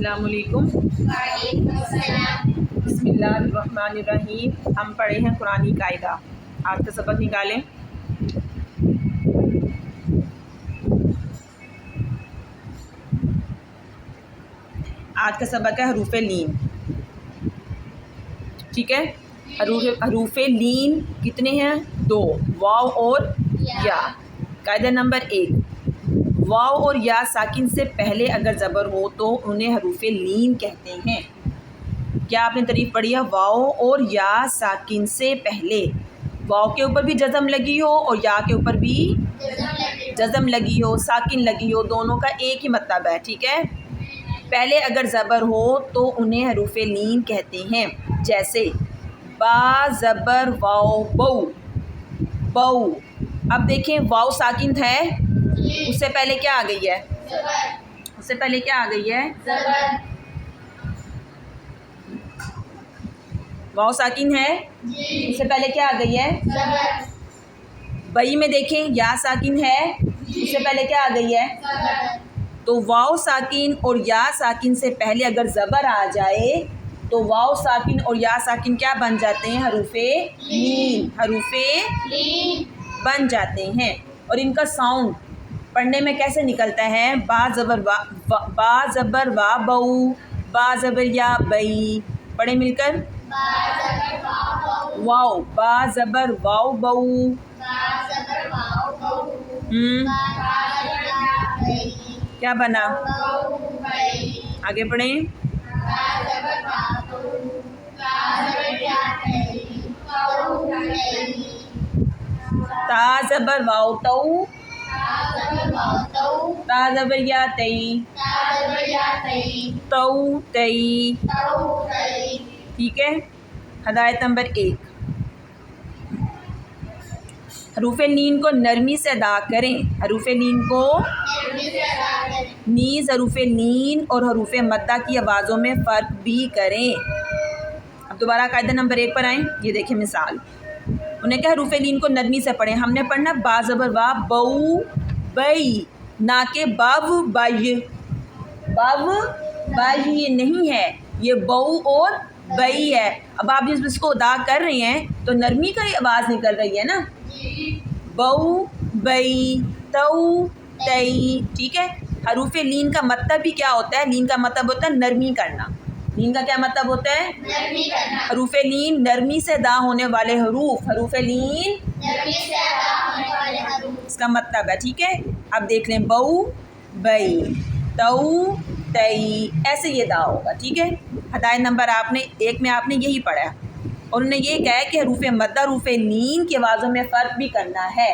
السلام علیکم۔ وعلیکم السلام۔ بسم اللہ الرحمن الرحیم۔ ہم پڑھے ہیں قرآنی قاعدہ۔ آج کا سبق نکالیں۔ آج کا سبق ہے حروف لین، ٹھیک ہے۔ حروف لین کتنے ہیں؟ 2، واو اور یا۔ قاعدہ نمبر 1، واو اور یا ساکن سے پہلے اگر زبر ہو تو انہیں حروف لین کہتے ہیں۔ کیا آپ نے تعریف پڑھی ہے؟ واو اور یا ساکن سے پہلے، واو کے اوپر بھی جزم لگی ہو اور یا کے اوپر بھی جزم لگی ہو، ساکن لگی ہو، دونوں کا ایک ہی مطلب ہے، ٹھیک ہے۔ پہلے اگر زبر ہو تو انہیں حروف لین کہتے ہیں، جیسے با زبر واو بو، بو۔ اب دیکھیں واو ساکن ہے، اس سے پہلے کیا آ گئی ہے؟ اس سے پہلے کیا آ گئی ہے؟ واو ساکن ہے، اس سے پہلے کیا آ گئی ہے؟ بئی میں دیکھیں یا ساکن ہے، اس سے پہلے کیا آ گئی ہے؟ تو واو ساکن اور یا ساکن سے پہلے اگر زبر آ جائے تو واو ساکن اور یا ساکن کیا بن جاتے ہیں؟ حروف لین، حروف بن جاتے ہیں۔ اور ان کا ساؤنڈ پڑھنے میں کیسے نکلتا ہے؟ با زبر وا بو، با زبر یا بئی۔ پڑھیں مل کر، واو با زبر واو بو، کیا بنا؟ آگے پڑھیں، تا زبر واو تو، تا زبر یا تئی، تو تئی، ٹھیک ہے۔ ہدایت نمبر 1، حروف لین کو نرمی سے ادا کریں۔ حروف لین کو نیز حروف لین اور حروف مدہ کی آوازوں میں فرق بھی کریں۔ اب دوبارہ قاعدہ نمبر 1 پر آئیں، یہ دیکھیں مثال۔ انہیں کہ حروف لین کو نرمی سے پڑھیں۔ ہم نے پڑھنا با زبر وا بو بئی، نہ کہ بو بئی، بو بئی یہ نہیں ہے، یہ بو اور بئی ہے۔ اب آپ جس کو ادا کر رہے ہیں تو نرمی کا ہی آواز نکل رہی ہے نا، بو بئی تو تئی، ٹھیک ہے۔ حروف لین کا مطلب بھی کیا ہوتا ہے؟ لین کا مطلب ہوتا ہے نرمی کرنا۔ لین کا کیا مطلب ہوتا ہے؟ نرمی کرنا۔ حروف لین نرمی سے ادا ہونے والے حروف، حروف لین نرمی سے ادا ہونے والے حروف، اس کا مطلب ہے، ٹھیک ہے۔ اب دیکھ لیں، بو بئی تو تئی، ایسے یہ ادا ہوگا، ٹھیک ہے۔ ہدایت نمبر 1 میں آپ نے یہی پڑھا ہے، اور انہوں نے یہ کہا ہے کہ حروف مدہ حروف لین کی آوازوں میں فرق بھی کرنا ہے۔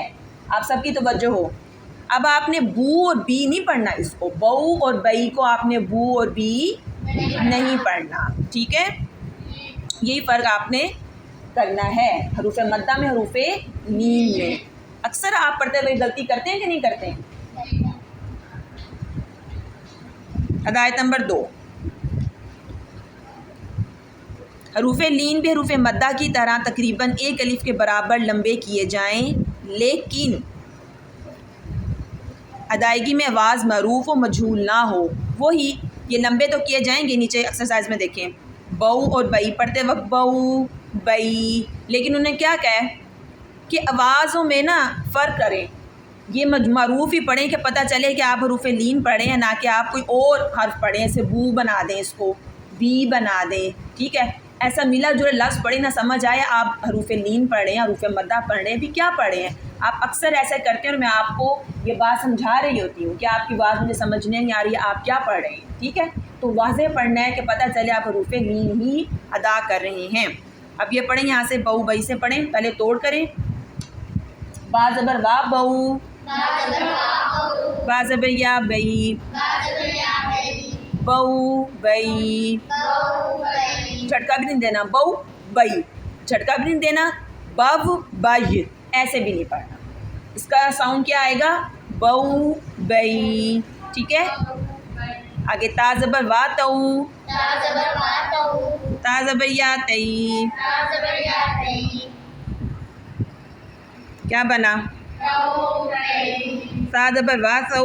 آپ سب کی توجہ ہو۔ اب آپ نے بو اور بی نہیں پڑھنا، اس کو بو اور بئی کو آپ نے بو اور بی نہیں پڑھنا، ٹھیک ہے۔ یہی فرق آپ نے کرنا ہے حروف مدہ میں، حروف لین میں۔ اکثر آپ پڑھتے ہوئے غلطی کرتے ہیں کہ نہیں کرتے ہیں؟ ہدایت نمبر 2، حروف لین بھی حروف مدہ کی طرح تقریباً 1 الف کے برابر لمبے کیے جائیں، لیکن ادائیگی میں آواز معروف و مجہول نہ ہو۔ وہی یہ لمبے تو کیے جائیں گے، نیچے ایکسرسائز میں دیکھیں، بو اور بئی پڑھتے وقت بو بئی، لیکن انہوں نے کیا کہا ہے کہ آوازوں میں نا فرق کریں، یہ معروف ہی پڑھیں کہ پتہ چلے کہ آپ حروف لین پڑھیں ہیں، نہ کہ آپ کوئی اور حرف پڑھیں، اسے بو بنا دیں، اس کو بی بنا دیں، ٹھیک ہے۔ ایسا ملا جلا لفظ پڑھیں نہ سمجھ آئے آپ حروف لین پڑھ رہے ہیں، حروف مدہ پڑھ رہے ہیں، بھی کیا پڑھ رہے ہیں آپ؟ اکثر ایسا کرتے ہیں، اور میں آپ کو یہ بات سمجھا رہی ہوتی ہوں کہ آپ کی بات مجھے سمجھنے نہیں آ رہی ہے، آپ کیا پڑھ رہے ہیں، ٹھیک ہے۔ تو واضح پڑھنا ہے کہ پتہ چلے آپ حروف لین ہی ادا کر رہے ہیں۔ اب یہ پڑھیں، یہاں سے بو بئی سے پڑھیں، پہلے توڑ کریں۔ با زبر وا بو، با زبر یا بئی، بو بئی، جھٹکا بھی نہیں دینا، بو بئی، جھٹکا بھی نہیں دینا، بو بئی، ایسے بھی نہیں پڑھنا۔ اس کا ساؤنڈ کیا آئے گا؟ بو بئی، ٹھیک ہے۔ آگے تا زبر وا تو، تا زبر یا تئی، کیا بنا؟ تا زبر وا سو،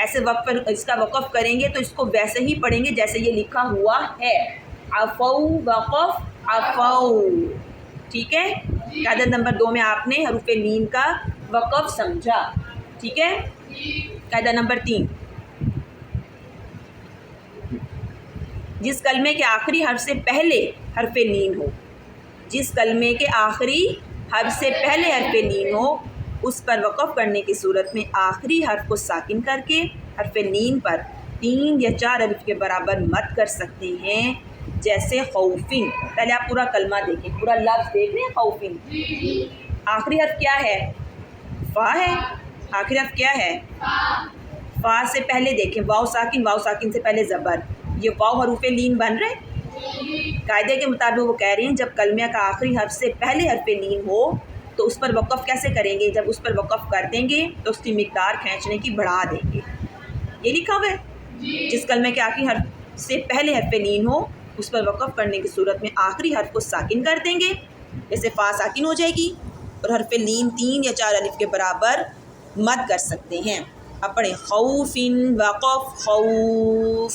ایسے وقف پر اس کا وقف کریں گے تو اس کو ویسے ہی پڑھیں گے جیسے یہ لکھا ہوا ہے. عفو وقف عفو. ٹھیک ہے. قاعدہ نمبر 2 میں آپ نے حروف لین کا وقف سمجھا. ٹھیک ہے. قاعدہ نمبر 3، جس کلمے کے آخری حرف سے پہلے حرف لین ہو، جس کلمے کے آخری حرف سے پہلے حرف لین ہو اس پر وقف کرنے کی صورت میں آخری حرف کو ساکن کر کے حرف لین پر 3 یا 4 الف کے برابر مد کر سکتے ہیں. جیسے خوفن. پہلے آپ پورا کلمہ دیکھیں، پورا لفظ دیکھ رہے ہیں. خوفن آخری حرف کیا ہے؟ فا ہے. آخری حرف کیا ہے؟ فا سے پہلے دیکھیں واو ساکن، واو ساکن سے پہلے زبر. یہ واو حروف لین بن رہے. قاعدے کے مطابق وہ کہہ رہے ہیں جب کلمہ کا آخری حرف سے پہلے حرف لین ہو تو اس پر وقف کیسے کریں گے؟ جب اس پر وقف کر دیں گے تو اس کی مقدار کھینچنے کی بڑھا دیں گے. یہ لکھا ہوا ہے. جس کلمے کے آخری حرف سے پہلے حرف لین ہو اس پر وقف کرنے کی صورت میں آخری حرف کو ساکن کر دیں گے. جیسے فا ساکن ہو جائے گی اور حرف لین 3 یا 4 الف کے برابر مد کر سکتے ہیں. اب پڑھیں خوفن وقف خوف.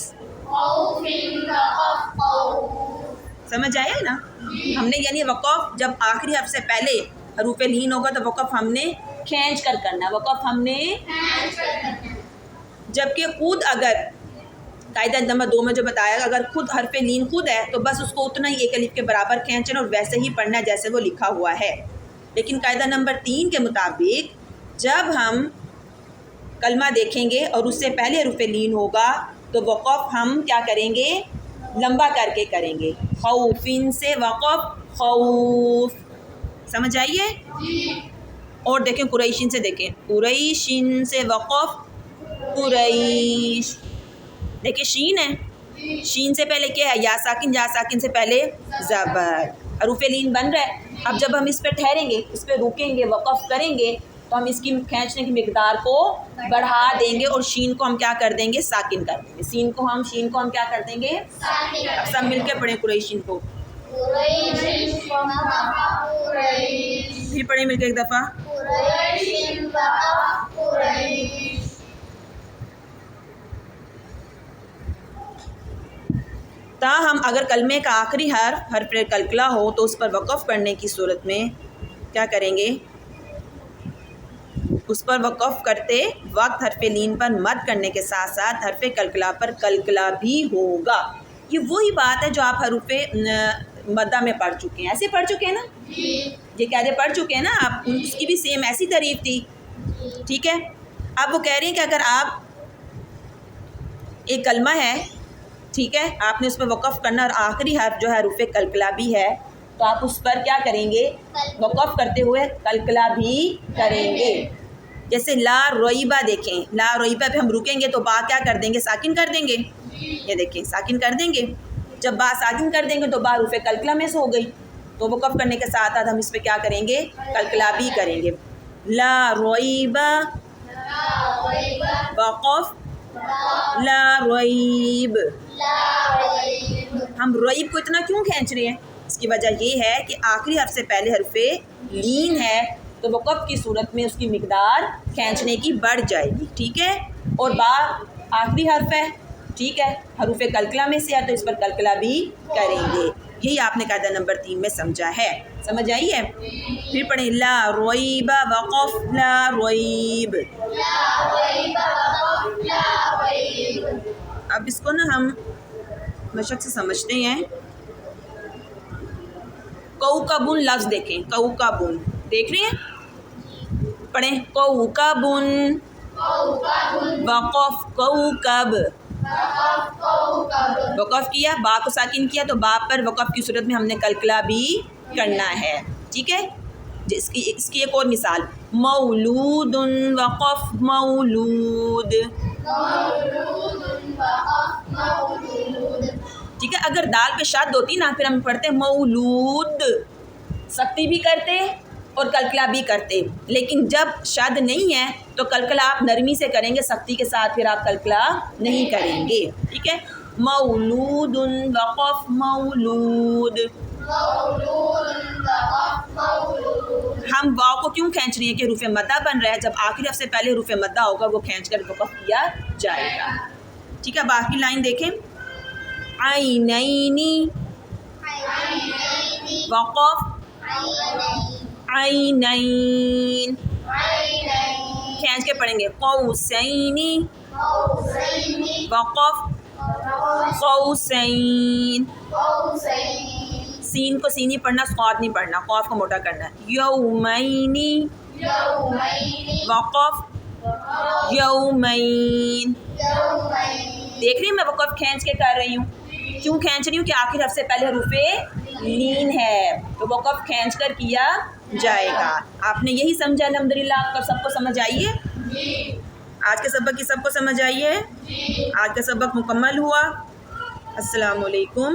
سمجھ آیا نا؟ ہم نے یعنی وقف جب آخری حرف سے پہلے حروف لین ہوگا تو وقف ہم نے کھینچ کر کرنا. وقف ہم نے جبکہ خود اگر قاعدہ نمبر 2 میں جو بتایا اگر خود حرف لین خود ہے تو بس اس کو اتنا ہی 1 الف کے برابر کھینچنا اور ویسے ہی پڑھنا جیسے وہ لکھا ہوا ہے. لیکن قاعدہ نمبر 3 کے مطابق جب ہم کلمہ دیکھیں گے اور اس سے پہلے حرف لین ہوگا تو وقف ہم کیا کریں گے؟ لمبا کر کے کریں گے. خوفن سے وقف خوف. سمجھ آئیے؟ اور دیکھیں قریشن سے دیکھیں قریشن سے وقف قریش. دیکھیں شین ہے، شین سے پہلے کیا ہے؟ یا ساکن، یا ساکن سے پہلے زبر. حروف لین بن رہا ہے. اب جب ہم اس پہ ٹھہریں گے، اس پہ رکیں گے، وقف کریں گے تو ہم اس کی کھینچنے کی مقدار کو بڑھا دیں گے اور شین کو ہم کیا کر دیں گے؟ ساکن کر دیں گے. شین کو ہم کیا کر دیں گے؟ اب سب مل کے پڑھیں قریشن کو. پھر پڑھیں مل کے ایک دفعہ. تاہم اگر کلمے کا آخری حرف کلکلا ہو تو اس پر وقف کرنے کی صورت میں کیا کریں گے؟ اس پر وقف کرتے وقت حرف لین پر مد کرنے کے ساتھ ساتھ حرف کلکلا پر کلکلا بھی ہوگا. یہ وہی بات ہے جو آپ حروف مدہ میں پڑھ چکے ہیں. ایسے پڑھ چکے ہیں نا؟ یہ قاعدے پڑھ چکے ہیں نا آپ. اس کی بھی سیم ایسی تعریف تھی. ٹھیک ہے. اب وہ کہہ رہی ہیں کہ اگر آپ ایک کلمہ ہے، ٹھیک ہے، آپ نے اس پہ وقف کرنا اور آخری حرف جو ہے حروف کلکلا بھی ہے تو آپ اس پر کیا کریں گے؟ وقف کرتے ہوئے کلکلا بھی کریں گے. جیسے لا رویبہ دیکھیں، لا رویبہ پہ ہم رکیں گے تو با کیا کر دیں گے؟ ساکن کر دیں گے. یہ دیکھیں ساکن کر دیں گے. جب با ساکن کر دیں گے تو با حروف کلکلا میں سے ہو گئی تو وقف کرنے کے ساتھ ساتھ ہم اس پہ کیا کریں گے؟ کلکلا بھی کریں گے. لا رویبہ وقف لا رویب. ہم رویب کو اتنا کیوں کھینچ رہے ہیں؟ اس کی وجہ یہ ہے کہ آخری حرف سے پہلے حرف لین ہے تو وقف کی صورت میں اس کی مقدار کھینچنے کی بڑھ جائے گی. ٹھیک ہے. اور با آخری حرف ہے، ٹھیک ہے، حروف کلکلا میں سے ہے تو اس پر کلکلا بھی کریں گے. یہی آپ نے قاعدہ نمبر 3 میں سمجھا ہے. سمجھ آئی ہے؟ پھر پڑھیں لا رویب وقف لا رویب. اب اس کو نا ہم مشق سے سمجھتے ہیں. کوکبن لفظ دیکھیں. کوکبن دیکھ رہے ہیں؟ پڑھیں کوکبن وقف کوکب. وقف کیا، با کو ساکن کیا تو با پر وقف کی صورت میں ہم نے کلکلا بھی کرنا ہے. ٹھیک ہے. اس کی ایک اور مثال مولود وقف مولود. ٹھیک ہے. اگر دال پہ شد ہوتی نا پھر ہم پڑھتے مولود، سختی بھی کرتے اور کلکلا بھی کرتے. لیکن جب شد نہیں ہے تو کلکلا آپ نرمی سے کریں گے، سختی کے ساتھ پھر آپ کلکلا نہیں کریں گے. ٹھیک ہے. مولود وقف مولود. ہم واؤ کو کیوں کھینچ رہی ہیں کہ حروف مدہ بن رہا ہے. جب آخری حرف سے پہلے حروف مدہ ہوگا وہ کھینچ کر وقف کیا جائے گا. ٹھیک ہے, باقی لائن دیکھیں. عینینی وقف عینین, کھینچ کے پڑھیں گے. قوسینی وقف قوسین. سین کو سینی پڑھنا, صاد نہیں پڑھنا, قاف کو موٹا کرنا ہے. یومینی وقف یومین. دیکھ رہی ہیں میں وقف کھینچ کے کر رہی ہوں. کیوں کھینچ رہی ہوں کہ آخر حرف سے پہلے حروف لین ہے تو وقف کھینچ کر کیا جائے گا. آپ نے یہی سمجھا الحمدللہ. آپ کا سب کو سمجھ آئی ہے؟ آج کے سبق کی سب کو سمجھ آئی ہے؟ آج کا سبق مکمل ہوا. السلام علیکم.